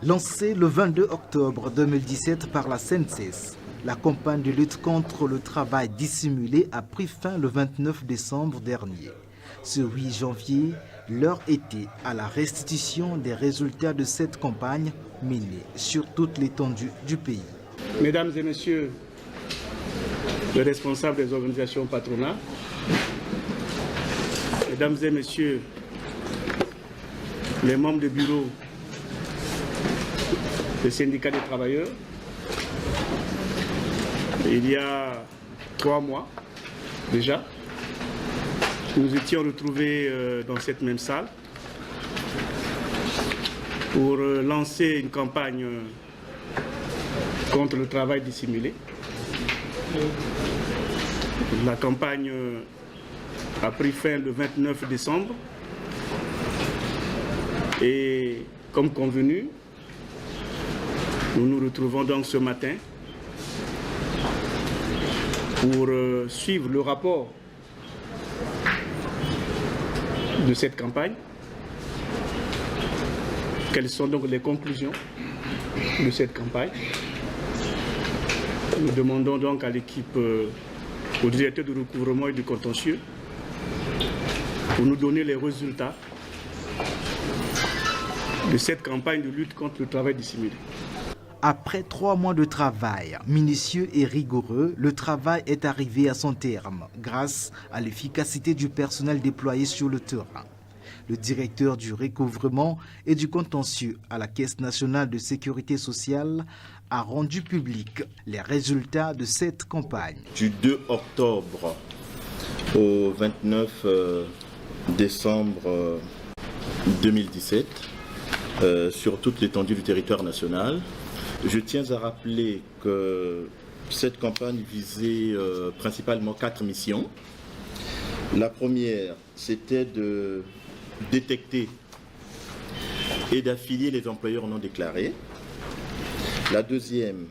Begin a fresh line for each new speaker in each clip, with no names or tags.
Lancée le 22 octobre 2017 par la CNCS, la campagne de lutte contre le travail dissimulé a pris fin le 29 décembre dernier. Ce 8 janvier, l'heure était à la restitution des résultats de cette campagne menée sur toute l'étendue du pays.
Mesdames et messieurs les responsables des organisations patronales, mesdames et messieurs les membres du bureau des syndicats des travailleurs, il y a 3 mois déjà, nous étions retrouvés dans cette même salle pour lancer une campagne contre le travail dissimulé. La campagne a pris fin le 29 décembre et comme convenu, nous nous retrouvons donc ce matin pour suivre le rapport de cette campagne. Quelles sont donc les conclusions de cette campagne? Nous demandons donc à l'équipe, au directeur du recouvrement et du contentieux, pour nous donner les résultats de cette campagne de lutte contre le travail dissimulé.
Après 3 mois de travail minutieux et rigoureux, le travail est arrivé à son terme grâce à l'efficacité du personnel déployé sur le terrain. Le directeur du recouvrement et du contentieux à la Caisse nationale de sécurité sociale a rendu public les résultats de cette campagne.
Du 2 octobre au 29 décembre 2017, sur toute l'étendue du territoire national, je tiens à rappeler que cette campagne visait principalement 4 missions. La première, c'était de détecter et d'affilier les employeurs non déclarés. La deuxième,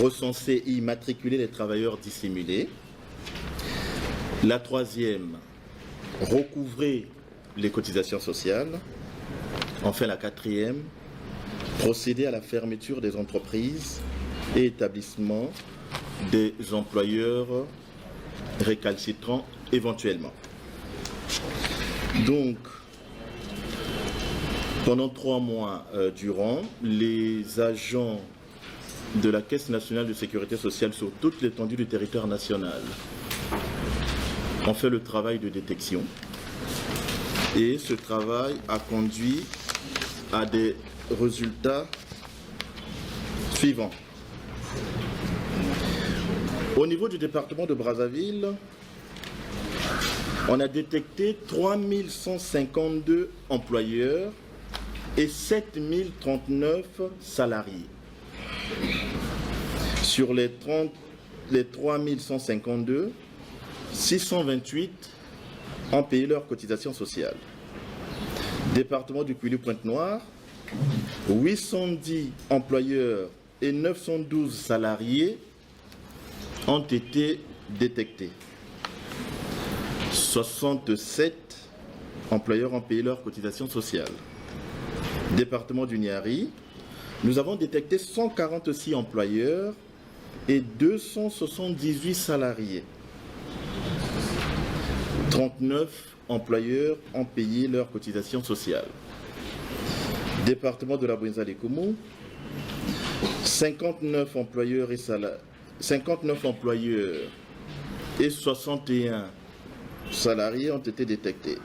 recenser et immatriculer les travailleurs dissimulés. La troisième, recouvrer les cotisations sociales. Enfin, la quatrième, procéder à la fermeture des entreprises et établissements des employeurs récalcitrants éventuellement. Donc, pendant 3 mois durant, les agents de la Caisse nationale de sécurité sociale sur toute l'étendue du territoire national ont fait le travail de détection. Et ce travail a conduit à des résultats suivants. Au niveau du département de Brazzaville, on a détecté 3152 employeurs et 7039 salariés. Sur les 3152, 628 ont payé leur cotisation sociale. Département du Puy-Pointe-Noire, 810 employeurs et 912 salariés ont été détectés. 67 employeurs ont payé leur cotisation sociale. Département du Niari, nous avons détecté 146 employeurs et 278 salariés. 39 employeurs ont payé leur cotisation sociale. Département de la Bouenza-les-Koumou, 59 employeurs et 61 salariés ont été détectés.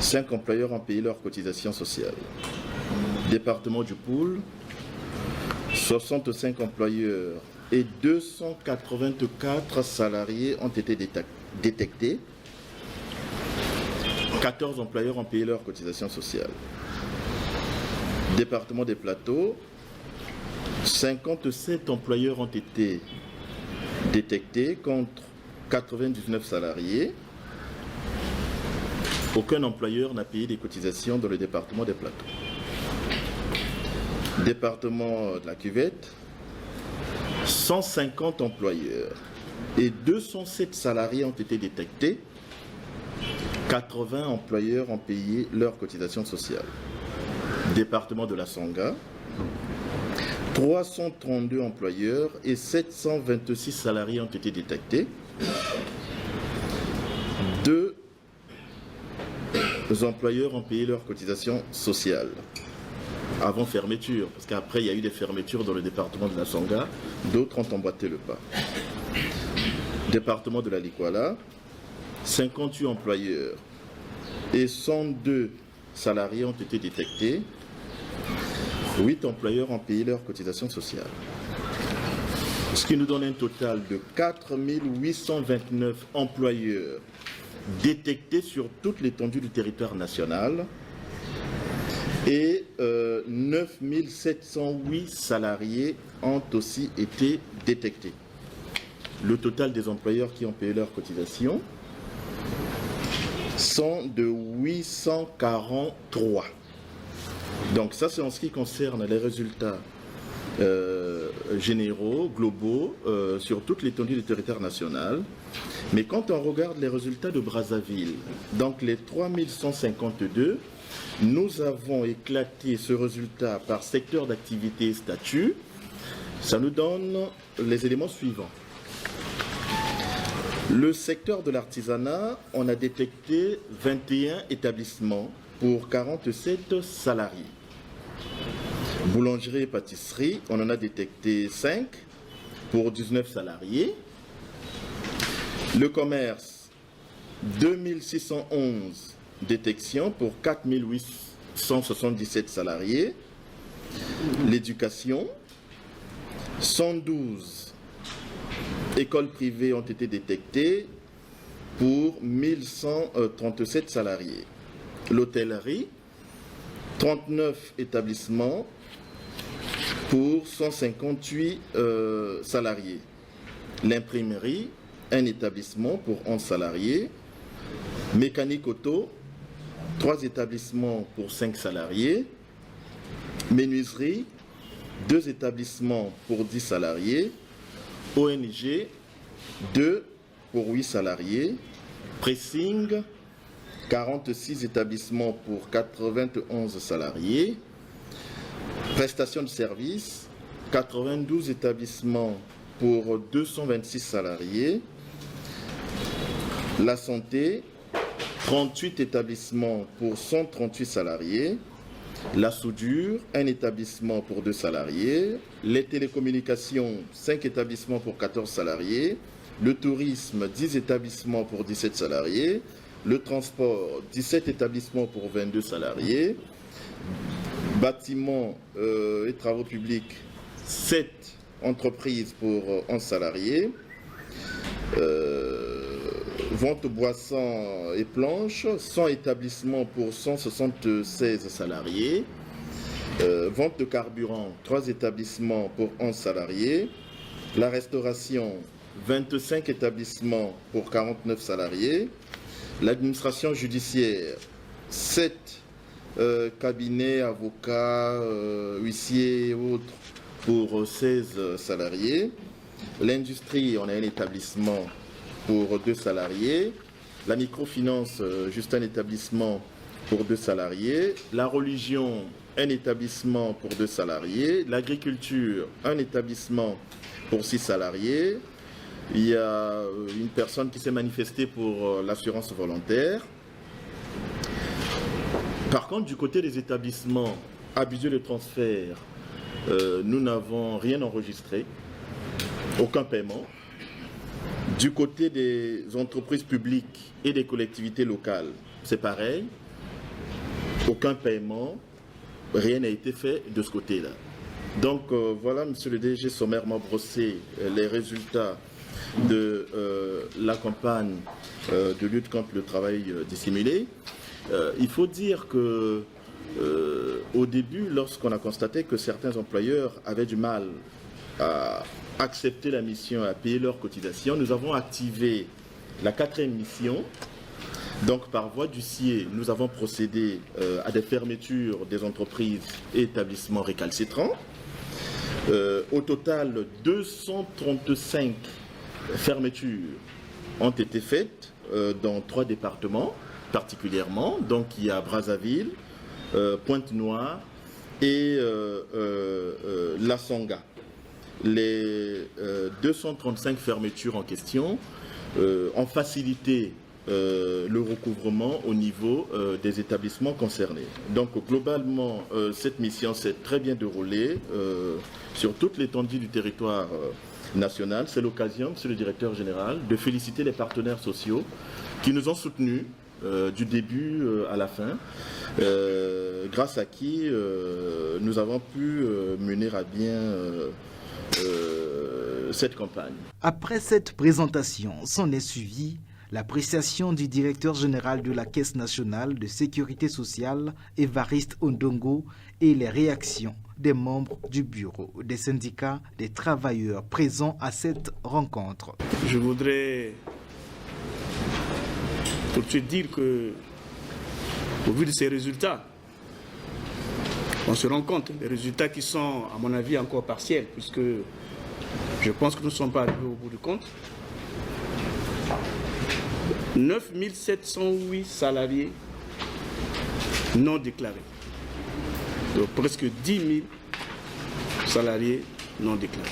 5 employeurs ont payé leur cotisation sociale. Département du Poul, 65 employeurs et 284 salariés ont été détectés. 14 employeurs ont payé leur cotisation sociale. Département des Plateaux, 57 employeurs ont été détectés contre 99 salariés. Aucun employeur n'a payé des cotisations dans le département des Plateaux. Département de la Cuvette, 150 employeurs et 207 salariés ont été détectés. 80 employeurs ont payé leur cotisation sociale. département de la Sangha, 332 employeurs et 726 salariés ont été détectés. 2 employeurs ont payé leur cotisation sociale avant fermeture, parce qu'après il y a eu des fermetures dans le département de la Sangha, d'autres ont emboîté le pas. Département de la Likwala, 58 employeurs et 102 salariés ont été détectés. 8 employeurs ont payé leur cotisation sociale. Ce qui nous donne un total de 4 829 employeurs détectés sur toute l'étendue du territoire national et 9 708 salariés ont aussi été détectés. Le total des employeurs qui ont payé leur cotisation sont de 843. Donc ça, c'est en ce qui concerne les résultats généraux, globaux, sur toute l'étendue du territoire national. Mais quand on regarde les résultats de Brazzaville, donc les 3152, nous avons éclaté ce résultat par secteur d'activité et statut. Ça nous donne les éléments suivants. Le secteur de l'artisanat, on a détecté 21 établissements pour 47 salariés. Boulangerie et pâtisserie, on en a détecté 5 pour 19 salariés. Le commerce, 2611 détections pour 4877 salariés. L'éducation, 112 écoles privées ont été détectées pour 1137 salariés. L'hôtellerie, 39 établissements pour 158 salariés. L'imprimerie, un établissement pour 11 salariés. Mécanique auto, 3 établissements pour 5 salariés. Menuiserie, 2 établissements pour 10 salariés. ONG, 2 pour 8 salariés. Pressing, 46 établissements pour 91 salariés. Prestations de services, 92 établissements pour 226 salariés. La santé, 38 établissements pour 138 salariés. La soudure, un établissement pour 2 salariés. Les télécommunications, 5 établissements pour 14 salariés. Le tourisme, 10 établissements pour 17 salariés. Le transport, 17 établissements pour 22 salariés. Bâtiments et travaux publics, 7 entreprises pour 11 salariés. Vente boissons et planches, 100 établissements pour 176 salariés. Vente de carburant, 3 établissements pour 11 salariés. La restauration, 25 établissements pour 49 salariés. L'administration judiciaire, 7 cabinets, avocats, huissiers et autres pour 16 salariés. L'industrie, on a un établissement pour 2 salariés. La microfinance, juste un établissement pour 2 salariés. La religion, un établissement pour 2 salariés. L'agriculture, un établissement pour 6 salariés. Il y a une personne qui s'est manifestée pour l'assurance volontaire. Par contre, du côté des établissements abusés de transfert, nous n'avons rien enregistré, aucun paiement. Du côté des entreprises publiques et des collectivités locales, c'est pareil, aucun paiement, rien n'a été fait de ce côté-là. Donc voilà, monsieur le DG, sommairement brossé les résultats de la campagne de lutte contre le travail dissimulé. Il faut dire que au début, lorsqu'on a constaté que certains employeurs avaient du mal à accepter la mission, à payer leurs cotisations, nous avons activé la 4e mission. Donc par voie d'huissier, nous avons procédé à des fermetures des entreprises et établissements récalcitrants. Au total, 235 fermetures ont été faites dans 3 départements particulièrement. Donc il y a Brazzaville, Pointe-Noire et la Songa. Les 235 fermetures en question ont facilité le recouvrement au niveau des établissements concernés. Donc globalement, cette mission s'est très bien déroulée sur toute l'étendue du territoire national. C'est l'occasion, Monsieur le Directeur Général, de féliciter les partenaires sociaux qui nous ont soutenus du début à la fin, grâce à qui nous avons pu mener à bien cette campagne.
Après cette présentation, s'en est suivi l'appréciation du directeur général de la Caisse nationale de sécurité sociale, Évariste Ondongo, et les réactions des membres du bureau des syndicats des travailleurs présents à cette rencontre.
Je voudrais tout de suite dire que, au vu de ces résultats, on se rend compte des résultats qui sont, à mon avis, encore partiels, puisque je pense que nous ne sommes pas arrivés au bout du compte. 9 708 salariés non déclarés. Donc presque 10 000 salariés non déclarés.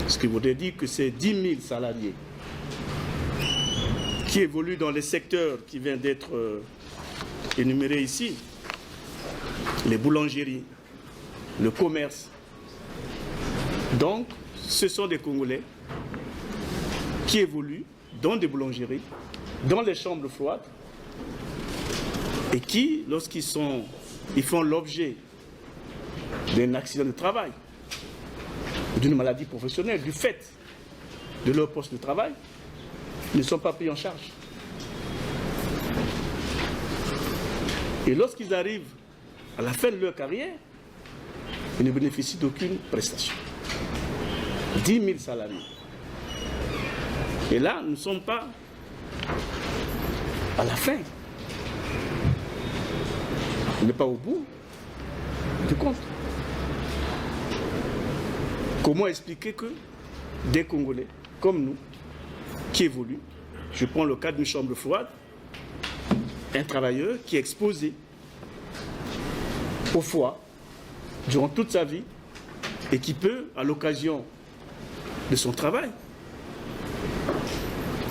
Ce qui voudrait dire que ces 10 000 salariés qui évoluent dans les secteurs qui viennent d'être énumérés ici, les boulangeries, le commerce. Donc, ce sont des Congolais qui évoluent dans des boulangeries, dans les chambres froides, et qui, lorsqu'ils font l'objet d'un accident de travail, d'une maladie professionnelle, du fait de leur poste de travail, ne sont pas pris en charge. Et lorsqu'ils arrivent à la fin de leur carrière, ils ne bénéficient d'aucune prestation. 10 000 salariés. Et là, nous ne sommes pas à la fin. On n'est pas au bout du compte. Comment expliquer que des Congolais comme nous, qui évoluent, je prends le cas d'une chambre froide, un travailleur qui est exposé au froid durant toute sa vie et qui peut, à l'occasion de son travail,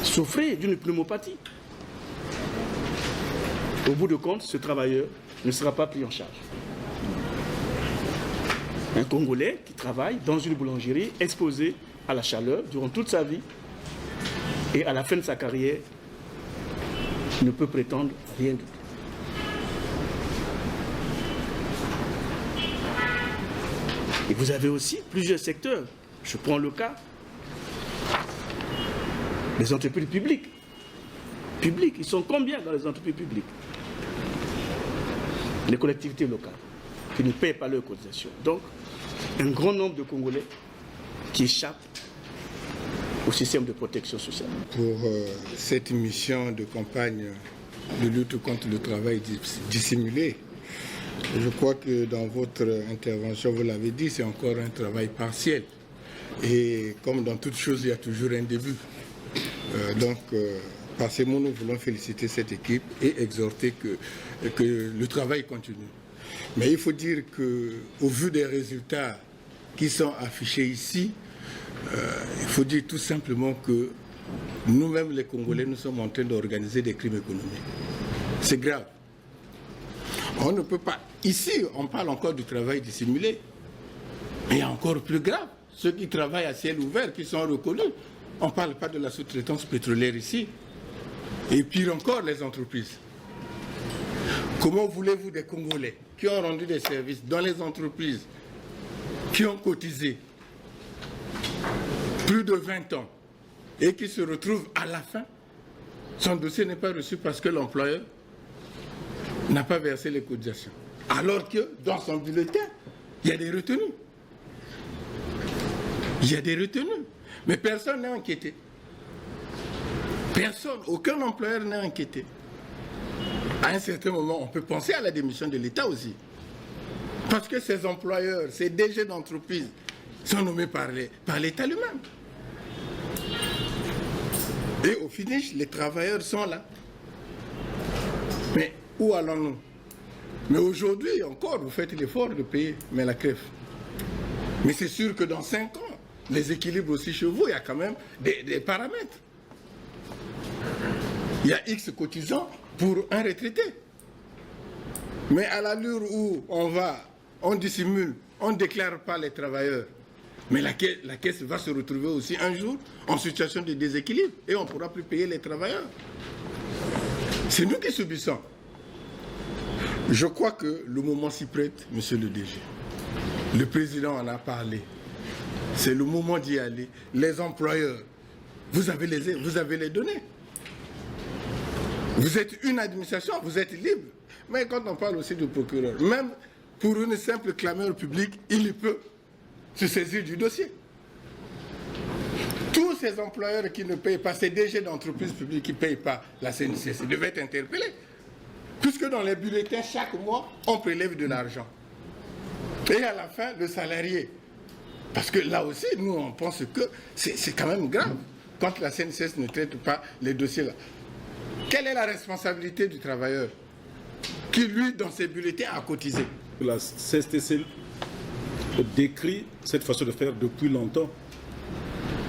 souffrir d'une pneumopathie. Au bout de compte, ce travailleur ne sera pas pris en charge. Un Congolais qui travaille dans une boulangerie exposé à la chaleur durant toute sa vie et à la fin de sa carrière ne peut prétendre rien du tout. Et vous avez aussi plusieurs secteurs. Je prends le cas des entreprises publiques. Ils sont combien dans les entreprises publiques? Les collectivités locales qui ne paient pas leurs cotisations. Donc, un grand nombre de Congolais qui échappent au système de protection sociale.
Pour cette mission de campagne de lutte contre le travail dissimulé, je crois que dans votre intervention, vous l'avez dit, c'est encore un travail partiel. Et comme dans toute chose, il y a toujours un début. Par ces mots, nous voulons féliciter cette équipe et exhorter que le travail continue. Mais il faut dire qu'au vu des résultats qui sont affichés ici, il faut dire tout simplement que nous-mêmes, les Congolais, nous sommes en train d'organiser des crimes économiques. C'est grave. On ne peut pas... Ici, on parle encore du travail dissimulé. Mais il y a encore plus grave. Ceux qui travaillent à ciel ouvert, qui sont reconnus. On ne parle pas de la sous-traitance pétrolière ici. Et pire encore, les entreprises. Comment voulez-vous des Congolais qui ont rendu des services dans les entreprises, qui ont cotisé plus de 20 ans et qui se retrouvent à la fin, son dossier n'est pas reçu parce que l'employeur n'a pas versé les cotisations. Alors que dans son bulletin, il y a des retenues. Il y a des retenues. Mais personne n'est inquiété. Personne, aucun employeur n'est inquiété. À un certain moment, on peut penser à la démission de l'État aussi. Parce que ces employeurs, ces DG d'entreprise sont nommés par l'État lui-même. Et au finish, les travailleurs sont là. Mais où allons-nous? Mais aujourd'hui encore, vous faites l'effort de payer, mais la crève. Mais c'est sûr que dans 5 ans, les équilibres aussi chez vous, il y a quand même des paramètres. Il y a X cotisants pour un retraité. Mais à l'allure où on dissimule, on ne déclare pas les travailleurs, mais la caisse va se retrouver aussi un jour en situation de déséquilibre et on ne pourra plus payer les travailleurs. C'est nous qui subissons. Je crois que le moment s'y prête, monsieur le DG. Le président en a parlé. C'est le moment d'y aller. Les employeurs, vous avez les données. Vous êtes une administration, vous êtes libre. Mais quand on parle aussi du procureur, même pour une simple clameur publique, il peut se saisir du dossier. Tous ces employeurs qui ne payent pas, ces DG d'entreprises publiques qui ne payent pas la CNCS, ils devaient être interpellés. Puisque dans les bulletins, chaque mois, on prélève de l'argent. Et à la fin, le salarié. Parce que là aussi, nous, on pense que c'est quand même grave quand la CNCS ne traite pas les dossiers là. Quelle est la responsabilité du travailleur qui, lui, dans ses bulletins, a cotisé?
La CSTC décrit cette façon de faire depuis longtemps.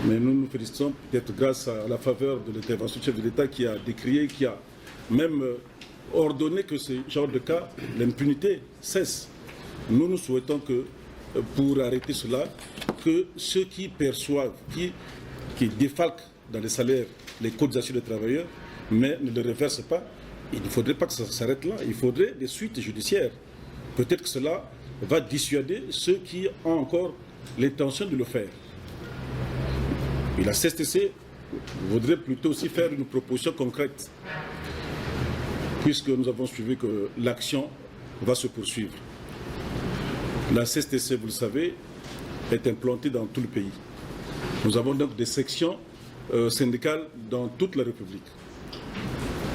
Mais nous nous félicitons peut-être grâce à la faveur de l'intervention du chef de l'État qui a décrié, qui a même ordonné que ce genre de cas, l'impunité cesse. Nous souhaitons que, pour arrêter cela, que ceux qui perçoivent, qui défalquent dans les salaires les cotisations des travailleurs, mais ne les reversent pas, il ne faudrait pas que ça s'arrête là, il faudrait des suites judiciaires. Peut-être que cela va dissuader ceux qui ont encore l'intention de le faire. Et la CSTC voudrait plutôt aussi faire une proposition concrète, puisque nous avons suivi que l'action va se poursuivre. La CSTC, vous le savez, est implantée dans tout le pays. Nous avons donc des sections syndicales dans toute la République.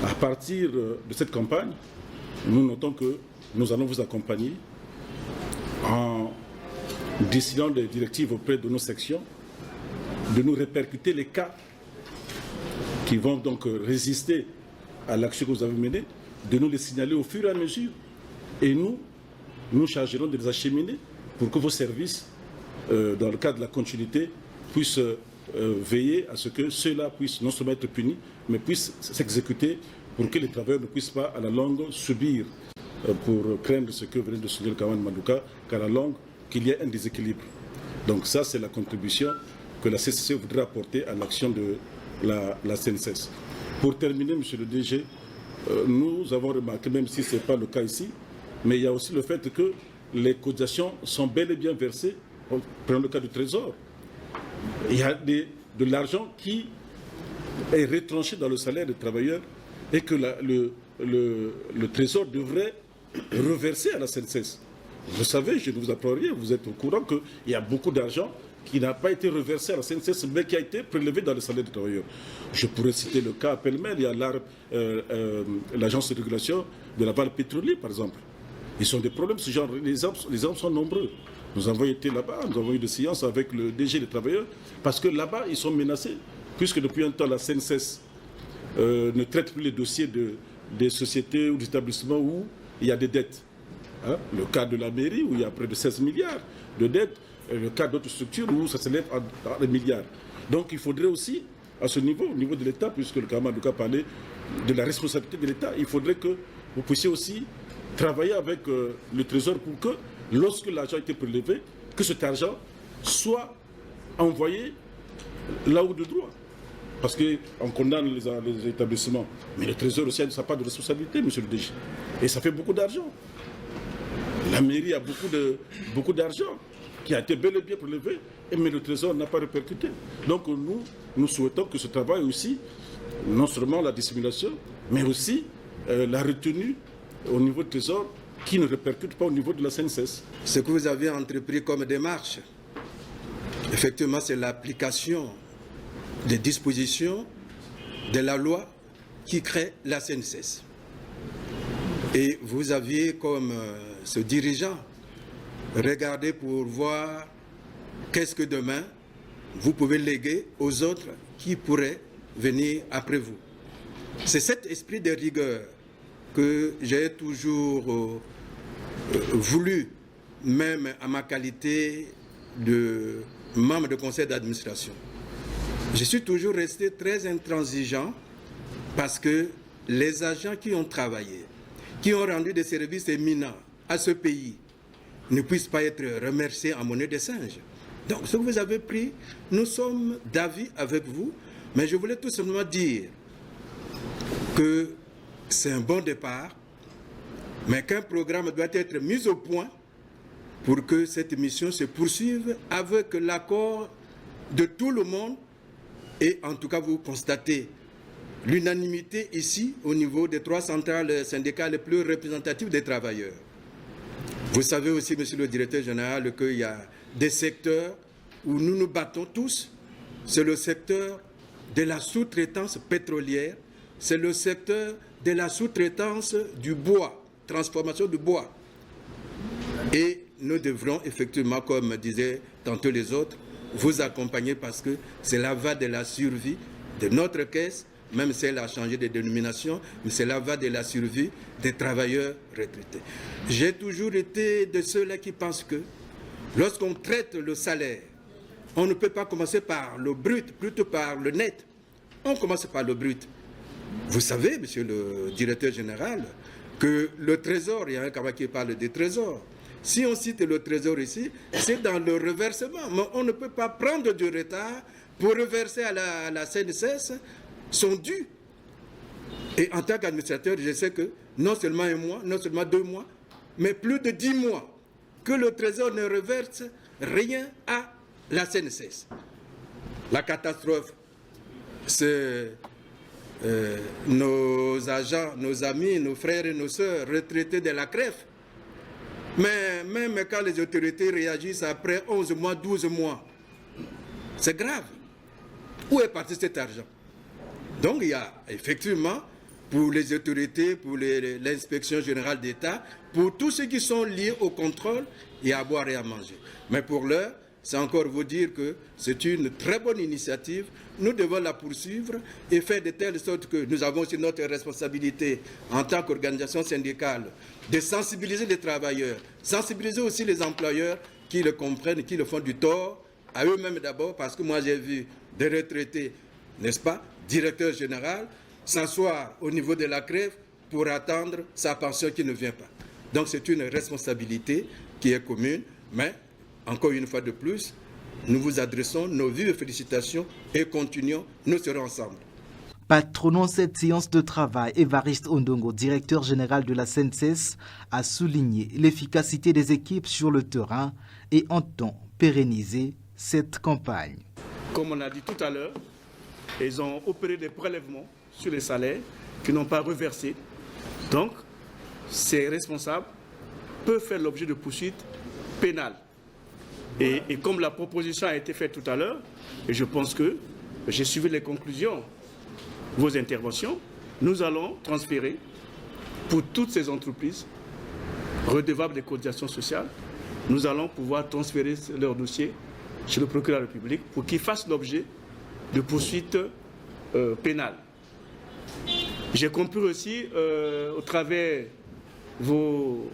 À partir de cette campagne, nous notons que nous allons vous accompagner en décidant des directives auprès de nos sections, de nous répercuter les cas qui vont donc résister à l'action que vous avez menée, de nous les signaler au fur et à mesure. Et nous chargerons de les acheminer pour que vos services, dans le cadre de la continuité, puissent veiller à ce que ceux-là puissent non seulement être punis, mais puissent s'exécuter pour que les travailleurs ne puissent pas à la longue subir, pour craindre ce que venait de souligner le Kawan Mandouka, qu'à la longue, qu'il y ait un déséquilibre. Donc ça, c'est la contribution que la CCC voudrait apporter à l'action de la CNCS. Pour terminer, monsieur le DG, nous avons remarqué, même si ce n'est pas le cas ici, mais il y a aussi le fait que les cotisations sont bel et bien versées. Prenons le cas du Trésor. Il y a de l'argent qui est retranché dans le salaire des travailleurs et que le Trésor devrait reverser à la CNCS. Vous savez, je ne vous apprends rien, vous êtes au courant qu'il y a beaucoup d'argent qui n'a pas été reversé à la CNCS, mais qui a été prélevé dans le salaire des travailleurs. Je pourrais citer le cas pêle-mêle, il y a l'agence de régulation de la Val Pétrolier, par exemple. Ils ont des problèmes, ce genre, les exemples sont nombreux. Nous avons été là-bas, nous avons eu des séances avec le DG des travailleurs, parce que là-bas, ils sont menacés, puisque depuis un temps, la CNCS ne traite plus les dossiers des sociétés ou des établissements où il y a des dettes. Hein? Le cas de la mairie, où il y a près de 16 milliards de dettes, le cas d'autres structures où ça s'élève à des milliards. Donc il faudrait aussi, à ce niveau, au niveau de l'État, puisque le Kamadouka parlait de la responsabilité de l'État, il faudrait que vous puissiez aussi travailler avec le Trésor pour que, lorsque l'argent a été prélevé, que cet argent soit envoyé là où de droit. Parce qu'on condamne les établissements. Mais le Trésor aussi n'a pas de responsabilité, monsieur le DG. Et ça fait beaucoup d'argent. La mairie a beaucoup d'argent qui a été bel et bien prélevé, mais le Trésor n'a pas répercuté. Donc nous souhaitons que ce travail aussi, non seulement la dissimulation, mais aussi la retenue au niveau du Trésor qui ne répercute pas au niveau de la CNCS.
Ce que vous avez entrepris comme démarche, effectivement, c'est l'application des dispositions de la loi qui crée la CNCS. Et vous aviez comme ce dirigeant regardé pour voir qu'est-ce que demain vous pouvez léguer aux autres qui pourraient venir après vous. C'est cet esprit de rigueur que j'ai toujours voulu, même à ma qualité de membre de conseil d'administration. Je suis toujours resté très intransigeant parce que les agents qui ont travaillé, qui ont rendu des services éminents à ce pays, ne puissent pas être remerciés en monnaie de singe. Donc, ce que vous avez pris, nous sommes d'avis avec vous, mais je voulais tout simplement dire que c'est un bon départ, mais qu'un programme doit être mis au point pour que cette mission se poursuive avec l'accord de tout le monde. Et en tout cas, vous constatez l'unanimité ici au niveau des 3 centrales syndicales les plus représentatives des travailleurs. Vous savez aussi, monsieur le directeur général, qu'il y a des secteurs où nous nous battons tous. C'est le secteur de la sous-traitance pétrolière, c'est le secteur de la sous-traitance du bois, transformation du bois. Et nous devrons effectivement, comme disaient tantôt les autres, vous accompagner parce que c'est la va de la survie de notre caisse, même si elle a changé de dénomination, mais c'est la va de la survie des travailleurs retraités. J'ai toujours été de ceux-là qui pensent que lorsqu'on traite le salaire, on ne peut pas commencer par le brut, plutôt par le net. On commence par le brut. Vous savez, monsieur le directeur général, que le trésor, il y a un camarade qui parle du trésor. Si on cite le trésor ici, c'est dans le reversement. Mais on ne peut pas prendre du retard pour reverser à la CNSS son dû. Et en tant qu'administrateur, je sais que non seulement 1 mois, non seulement 2 mois, mais plus de 10 mois, que le trésor ne reverse rien à la CNSS. La catastrophe, c'est nos agents, nos amis, nos frères et nos sœurs retraités de la CREF. Mais même quand les autorités réagissent après 11 mois, 12 mois, c'est grave. Où est parti cet argent? Donc il y a effectivement, pour les autorités, pour l'inspection générale d'État, pour tous ceux qui sont liés au contrôle, il y a à boire et à manger. Mais pour l'heure, c'est encore vous dire que c'est une très bonne initiative. Nous devons la poursuivre et faire de telle sorte que nous avons aussi notre responsabilité en tant qu'organisation syndicale de sensibiliser les travailleurs, sensibiliser aussi les employeurs qui le comprennent, qui le font du tort à eux-mêmes d'abord, parce que moi j'ai vu des retraités, n'est-ce pas, directeur général, s'asseoir au niveau de la CREF pour attendre sa pension qui ne vient pas. Donc c'est une responsabilité qui est commune, mais encore une fois de plus, nous vous adressons nos vives félicitations et continuons, nous serons ensemble.
Patronant cette séance de travail, Évariste Ondongo, directeur général de la CNSS, a souligné l'efficacité des équipes sur le terrain et entend pérenniser cette campagne.
Comme on a dit tout à l'heure, ils ont opéré des prélèvements sur les salaires qui n'ont pas reversé. Donc, ces responsables peuvent faire l'objet de poursuites pénales. Et comme la proposition a été faite tout à l'heure, et je pense que j'ai suivi les conclusions, vos interventions, nous allons transférer pour toutes ces entreprises redevables des cotisations sociales, nous allons pouvoir transférer leur dossier chez le procureur de la République pour qu'ils fassent l'objet de poursuites pénales. J'ai compris aussi, au travers vos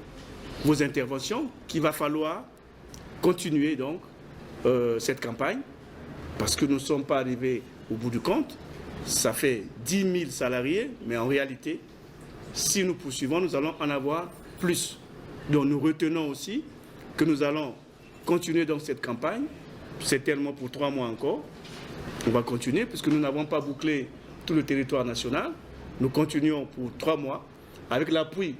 interventions, qu'il va falloir continuer donc cette campagne, parce que nous ne sommes pas arrivés au bout du compte. Ça fait 10 000 salariés, mais en réalité, si nous poursuivons, nous allons en avoir plus. Donc nous retenons aussi que nous allons continuer donc cette campagne. C'est tellement pour 3 mois encore. On va continuer, puisque nous n'avons pas bouclé tout le territoire national. Nous continuons pour 3 mois, avec l'appui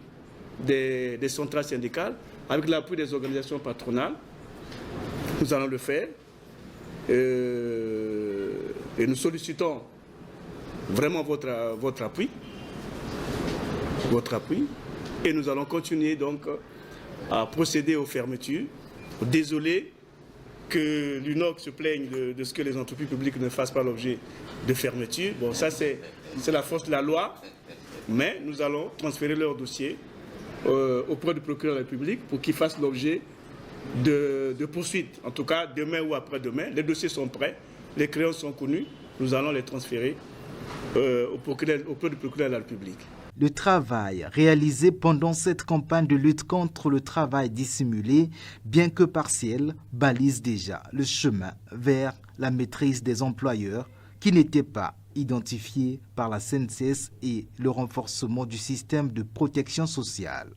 des centrales syndicales, avec l'appui des organisations patronales. Nous allons le faire. Et nous sollicitons vraiment votre appui. Et nous allons continuer donc à procéder aux fermetures. Désolé que l'UNOC se plaigne de ce que les entreprises publiques ne fassent pas l'objet de fermeture. Bon, ça c'est la force de la loi, mais nous allons transférer leur dossier auprès du procureur de la République pour qu'il fasse l'objet de poursuites. En tout cas, demain ou après-demain, les dossiers sont prêts, les créances sont connues, nous allons les transférer auprès du procureur de la République.
Le travail réalisé pendant cette campagne de lutte contre le travail dissimulé, bien que partiel, balise déjà le chemin vers la maîtrise des employeurs qui n'étaient pas identifiés par la CNCS et le renforcement du système de protection sociale.